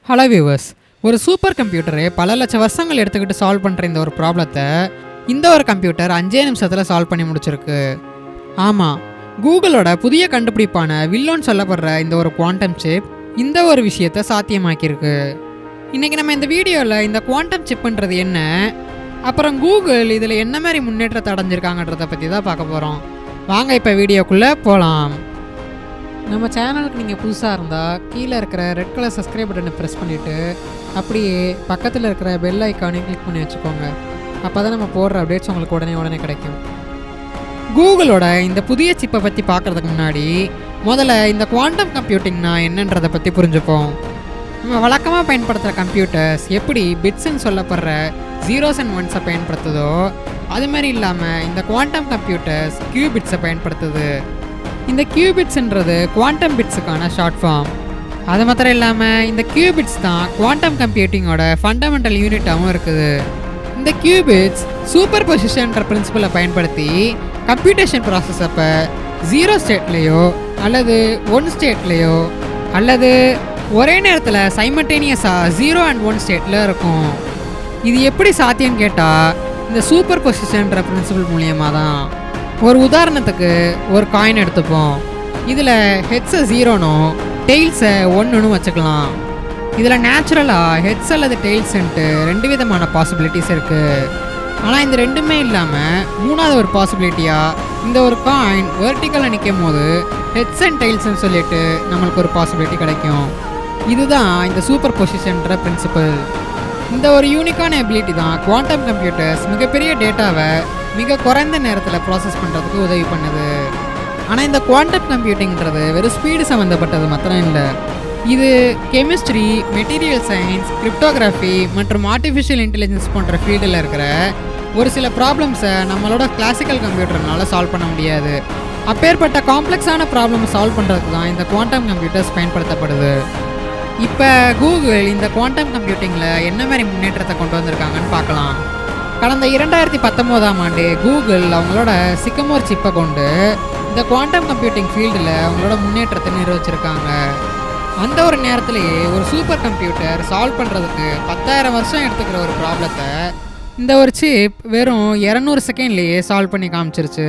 Hello viewers, ஒரு super computer பல லட்சம் வருஷங்கள் எடுத்துக்கிட்டு சால்வ் பண்ணுற இந்த ஒரு ப்ராப்ளத்தை இந்த ஒரு கம்ப்யூட்டர் 5 நிமிஷத்தில் சால்வ் பண்ணி முடிச்சிருக்கு. ஆமாம், கூகுளோட புதிய கண்டுபிடிப்பான வில்லோன்னு சொல்லப்படுற இந்த ஒரு குவாண்டம் சிப் இந்த ஒரு விஷயத்தை சாத்தியமாக்கியிருக்கு. இன்றைக்கி நம்ம இந்த வீடியோவில் இந்த குவாண்டம் சிப்புன்றது என்ன, அப்புறம் கூகுள் இதில் என்ன மாதிரி முன்னேற்றத்தை அடைஞ்சிருக்காங்கன்றதை பற்றி தான் பார்க்க போகிறோம். வாங்க இப்போ வீடியோக்குள்ளே போகலாம். நம்ம சேனலுக்கு நீங்கள் புதுசாக இருந்தால் கீழே இருக்கிற ரெட் கலர் சப்ஸ்கிரைப் பட்டனை ப்ரெஸ் பண்ணிவிட்டு அப்படியே பக்கத்தில் இருக்கிற பெல் ஐக்கானையும் கிளிக் பண்ணி வச்சுக்கோங்க. அப்போ தான் நம்ம போடுற அப்டேட்ஸ் உங்களுக்கு உடனே கிடைக்கும். கூகுளோட இந்த புதிய சிப்பை பற்றி பார்க்குறதுக்கு முன்னாடி முதல்ல இந்த குவாண்டம் கம்ப்யூட்டிங்னா என்னன்றதை பற்றி புரிஞ்சுப்போம். நம்ம வழக்கமாக பயன்படுத்துகிற கம்ப்யூட்டர்ஸ் எப்படி பிட்ஸ்ன்னு சொல்லப்படுற ஜீரோஸ் அண்ட் ஒன்ஸை பயன்படுத்துதோ அது மாதிரி இல்லாமல் இந்த குவாண்டம் கம்ப்யூட்டர்ஸ் கியூபிட்ஸை பயன்படுத்துது. இந்த கியூபிட்ஸ்ன்றது குவாண்டம் பிட்ஸுக்கான ஷார்ட் ஃபார்ம். அது மாத்திரம் இல்லாமல் இந்த கியூபிட்ஸ் தான் குவாண்டம் கம்ப்யூட்டிங்கோட ஃபண்டமெண்டல் யூனிட்டாகவும் இருக்குது. இந்த கியூபிட்ஸ் சூப்பர் பொசிஷன்ற பிரின்சிபலை பயன்படுத்தி கம்ப்யூட்டேஷன் ப்ராசஸ் அப்போ 0 ஸ்டேட்லேயோ அல்லது 1 ஸ்டேட்லேயோ அல்லது ஒரே நேரத்தில் சைமல்டேனியஸாக 0 and 1 ஸ்டேட்டில் இருக்கும். இது எப்படி சாத்தியம்னு கேட்டால் இந்த சூப்பர் பொசிஷன்ற பிரின்சிபல் மூலியமாக தான். ஒரு உதாரணத்துக்கு ஒரு காயின் எடுத்துப்போம். இதில் ஹெட்ஸை 0னும் டெய்ல்ஸை 1ன்னு வச்சுக்கலாம். இதில் நேச்சுரலாக ஹெட்ஸ் அல்லது டெய்ல்ஸுன்ட்டு 2 விதமான பாசிபிலிட்டிஸ் இருக்குது. ஆனால் இந்த ரெண்டுமே இல்லாமல் மூணாவது ஒரு பாசிபிலிட்டியாக இந்த ஒரு காயின் வெர்டிக்கலில் நிற்கும் போது ஹெட்ஸ் அண்ட் டெய்ல்ஸ்ன்னு சொல்லிட்டு நம்மளுக்கு ஒரு பாசிபிலிட்டி கிடைக்கும். இதுதான் இந்த சூப்பர் பொசிஷன்ற பிரின்சிபல். இந்த ஒரு யூனிக்கான எபிலிட்டி தான் குவாண்டம் கம்ப்யூட்டர்ஸ் மிகப்பெரிய டேட்டாவை மிக குறைந்த நேரத்தில் ப்ராசஸ் பண்ணுறதுக்கு உதவி பண்ணுது. ஆனால் இந்த குவாண்டம் கம்ப்யூட்டிங்கிறது வெறும் ஸ்பீடு சம்மந்தப்பட்டது மாத்திரம் இல்லை. இது கெமிஸ்ட்ரி, மெட்டீரியல் சயின்ஸ், கிரிப்டோகிராஃபி மற்றும் ஆர்டிஃபிஷியல் இன்டெலிஜென்ஸ் போன்ற ஃபீல்டில் இருக்கிற ஒரு சில ப்ராப்ளம்ஸை நம்மளோட கிளாசிக்கல் கம்ப்யூட்டர்னால சால்வ் பண்ண முடியாது. அப்பேற்பட்ட காம்ப்ளெக்ஸான ப்ராப்ளம் சால்வ் பண்ணுறதுக்கு தான் இந்த குவாண்டம் கம்ப்யூட்டர்ஸ் பயன்படுத்தப்படுது. இப்போ கூகுள் இந்த குவாண்டம் கம்ப்யூட்டிங்கில் என்ன மாதிரி முன்னேற்றத்தை கொண்டு வந்திருக்காங்கன்னு பார்க்கலாம். கடந்த 2019ஆம் ஆண்டு கூகுள் அவங்களோட சிக்கமோர் சிப்பை கொண்டு இந்த குவாண்டம் கம்ப்யூட்டிங் ஃபீல்டில் அவங்களோட முன்னேற்றத்தை நிரூபிச்சிருக்காங்க. அந்த ஒரு நேரத்திலேயே ஒரு சூப்பர் கம்ப்யூட்டர் சால்வ் பண்ணுறதுக்கு 10,000 வருஷம் எடுத்துக்கிற ஒரு ப்ராப்ளத்தை இந்த ஒரு சிப் வெறும் 200 செகண்ட்லேயே சால்வ் பண்ணி காமிச்சிருச்சு.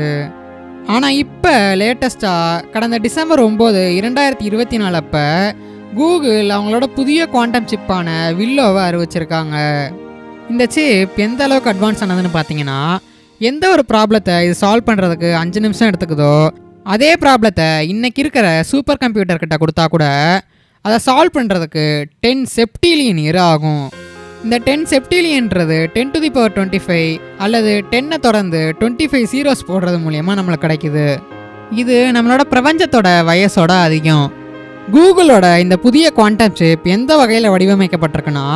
ஆனால் இப்போ லேட்டஸ்ட்டாக கடந்த டிசம்பர் 9, 2024 அப்போ கூகுள் அவங்களோட புதிய குவாண்டம் சிப்பான வில்லோவை அறிவிச்சிருக்காங்க. இந்த சிப் எந்த அளவுக்கு அட்வான்ஸ் ஆனதுன்னு பார்த்தீங்கன்னா, எந்த ஒரு ப்ராப்ளத்தை இது சால்வ் பண்ணுறதுக்கு 5 நிமிஷம் எடுத்துக்குதோ அதே ப்ராப்ளத்தை இன்றைக்கி இருக்கிற சூப்பர் கம்ப்யூட்டர்கிட்ட கொடுத்தா கூட அதை சால்வ் பண்ணுறதுக்கு 10 செப்டிலியன் இயர் ஆகும். இந்த 10 செப்டிலியன்றது 10⁻25 அல்லது 10 தொடர்ந்து 25 ஜீரோஸ் போடுறது மூலியமாக நம்மளுக்கு கிடைக்குது. இது நம்மளோட பிரபஞ்சத்தோட வயசோட அதிகம். கூகுளோட இந்த புதிய குவாண்டம் சிப் எந்த வகையில் வடிவமைக்கப்பட்டிருக்குன்னா,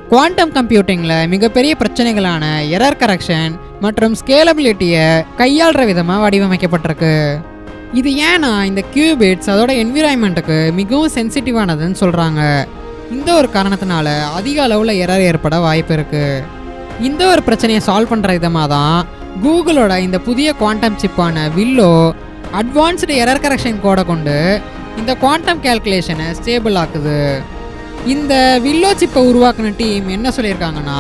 குவாண்டம் கம்ப்யூட்டிங்கில் மிகப்பெரிய பிரச்சனைகளான எரர் கரெக்ஷன் மற்றும் ஸ்கேலபிலிட்டியை கையாளுற விதமாக வடிவமைக்கப்பட்டிருக்கு. இது ஏன்னா இந்த கியூபிட்ஸ் அதோட என்விரான்மெண்ட்டுக்கு மிகவும் சென்சிட்டிவானதுன்னு சொல்கிறாங்க. இந்த ஒரு காரணத்தினால அதிக அளவில் எரர் ஏற்பட வாய்ப்பு இருக்குது. இந்த ஒரு பிரச்சனையை சால்வ் பண்ணுற விதமாக தான் கூகுளோட இந்த புதிய குவாண்டம் சிப்பான வில்லோ அட்வான்ஸ்டு எரர் கரெக்ஷன் கோடை கொண்டு இந்த குவாண்டம் கேல்குலேஷனை ஸ்டேபிள் ஆக்குது. இந்த வில்லோ சிப்பை உருவாக்குன டீம் என்ன சொல்லியிருக்காங்கன்னா,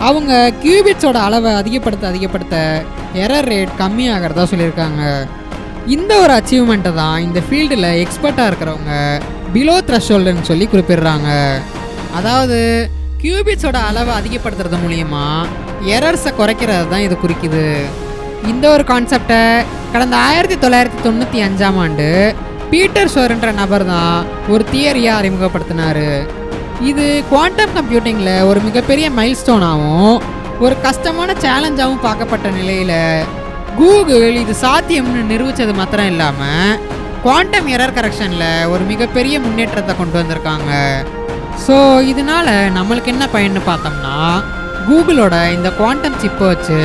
அவங்க கியூபிட்ஸோட அளவை அதிகப்படுத்த எரர் ரேட் கம்மியாகிறதா சொல்லியிருக்காங்க. இந்த ஒரு அச்சீவ்மெண்ட்டை தான் இந்த ஃபீல்டில் எக்ஸ்பர்ட்டாக இருக்கிறவங்க பிலோ த்ரெஷோல்டுன்னு சொல்லி குறிப்பிடுறாங்க. அதாவது கியூபிட்ஸோட அளவை அதிகப்படுத்துறது மூலிமா எரர்ஸை குறைக்கிறது தான் இது குறிக்குது. இந்த ஒரு கான்செப்டை கடந்த 1995ஆம் ஆண்டு பீட்டர் ஷோர்ன்ற நபர் தான் ஒரு தியரியாக அறிமுகப்படுத்தினார். இது குவாண்டம் கம்ப்யூட்டிங்கில் ஒரு மிகப்பெரிய மைல்ஸ்டோனாகவும் ஒரு கஷ்டமான சேலஞ்சாகவும் பார்க்கப்பட்ட நிலையில் கூகுள் இது சாத்தியம்னு நிரூபித்தது மாத்திரம் இல்லாமல் குவாண்டம் எரர் கரெக்ஷனில் ஒரு மிகப்பெரிய முன்னேற்றத்தை கொண்டு வந்திருக்காங்க. ஸோ இதனால் நம்மளுக்கு என்ன பயன்னு பார்த்தோம்னா, கூகுளோட இந்த குவாண்டம் சிப்பை வச்சு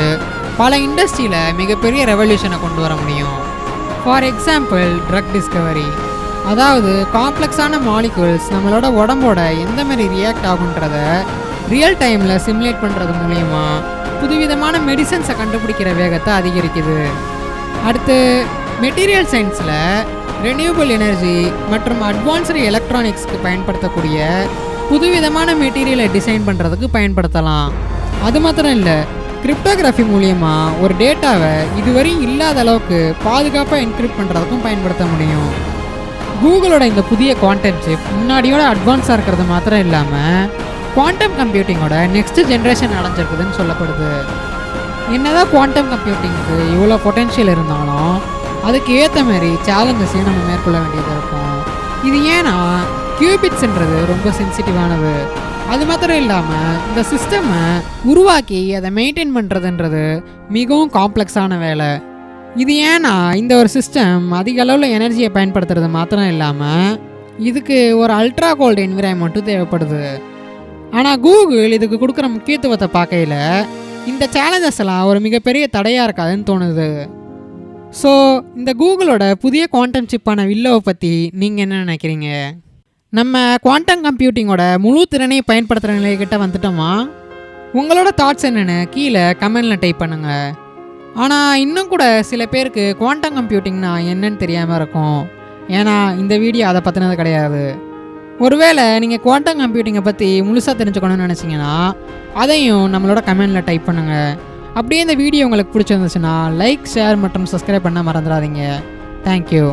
பல இண்டஸ்ட்ரியில் மிகப்பெரிய ரெவல்யூஷனை கொண்டு வர முடியும். ஃபார் எக்ஸாம்பிள் ட்ரக் டிஸ்கவரி, அதாவது காம்ப்ளெக்ஸான மாலிகுல்ஸ் நம்மளோட உடம்போட எந்த மாதிரி ரியாக்ட் ஆகுன்றத ரியல் டைமில் சிமுலேட் பண்ணுறது மூலிமா புதுவிதமான மெடிசன்ஸை கண்டுபிடிக்கிற வேகத்தை அதிகரிக்குது. அடுத்து மெட்டீரியல் சயின்ஸில் ரெனியூபிள் எனர்ஜி மற்றும் அட்வான்ஸ்டு எலக்ட்ரானிக்ஸ்க்கு பயன்படுத்தக்கூடிய புதுவிதமான மெட்டீரியலை டிசைன் பண்ணுறதுக்கு பயன்படுத்தலாம். அது மாத்திரம் இல்லை, கிரிப்டோகிராஃபி மூலியமாக ஒரு டேட்டாவை இதுவரையும் இல்லாத அளவுக்கு பாதுகாப்பாக என்கிரிப்ட் பண்ணுறதுக்கும் பயன்படுத்த முடியும். கூகுளோட இந்த புதிய குவாண்டம் சிப் முன்னாடியோட அட்வான்ஸாக இருக்கிறது மாத்திரம் இல்லாமல் குவாண்டம் கம்ப்யூட்டிங்கோட நெக்ஸ்ட் ஜென்ரேஷன் அடைஞ்சிருக்குதுன்னு சொல்லப்படுது. என்னதான் குவாண்டம் கம்ப்யூட்டிங்க்கு இவ்வளோ பொட்டென்ஷியல் இருந்தாலும் அதுக்கு ஏற்ற மாதிரி சேலஞ்சஸையும் நம்ம மேற்கொள்ள வேண்டியது இருக்கும். இது ஏன்னா கியூபிட்ஸ்ன்றது ரொம்ப சென்சிட்டிவானது. அது மாத்திரம் இல்லாமல் இந்த சிஸ்டமை உருவாக்கி அதை மெயின்டைன் பண்ணுறதுன்றது மிகவும் காம்ப்ளெக்ஸான வேலை. இது ஏன்னா இந்த ஒரு சிஸ்டம் அதிக அளவில் எனர்ஜியை பயன்படுத்துறது மாத்திரம் இல்லாமல் இதுக்கு ஒரு அல்ட்ரா கோல்டு என்விரான்மெண்ட்டும் தேவைப்படுது. ஆனால் கூகுள் இதுக்கு கொடுக்குற முக்கியத்துவத்தை பார்க்கையில் இந்த சேலஞ்சஸ் எல்லாம் ஒரு மிகப்பெரிய தடையாக இருக்காதுன்னு தோணுது. ஸோ இந்த கூகுளோட புதிய குவாண்டம் சிப்பான வில்லோவை பற்றி நீங்கள் என்ன நினைக்கிறீங்க? நம்ம குவாண்டம் கம்ப்யூட்டிங்கோட முழு திறனையை பயின்படுத்துகிற நிலைக்கிட்ட வந்துட்டோமா? உங்களோட தாட்ஸ் என்னென்னு கீழே கமெண்டில் டைப் பண்ணுங்கள். ஆனால் இன்னும் கூட சில பேருக்கு குவாண்டம் கம்ப்யூட்டிங்னா என்னன்னு தெரியாமல் இருக்கும். ஏன்னா இந்த வீடியோ அதை பற்றினது கிடையாது. ஒருவேளை நீங்கள் குவாண்டம் கம்ப்யூட்டிங்கை பற்றி முழுசாக தெரிஞ்சுக்கணும்னு நினச்சிங்கன்னா அதையும் நம்மளோட கமெண்டில் டைப் பண்ணுங்கள். அப்படியே இந்த வீடியோ உங்களுக்கு பிடிச்சிருந்துச்சுன்னா லைக், ஷேர் மற்றும் சப்ஸ்கிரைப் பண்ண மறந்துடாதீங்க. தேங்க்யூ.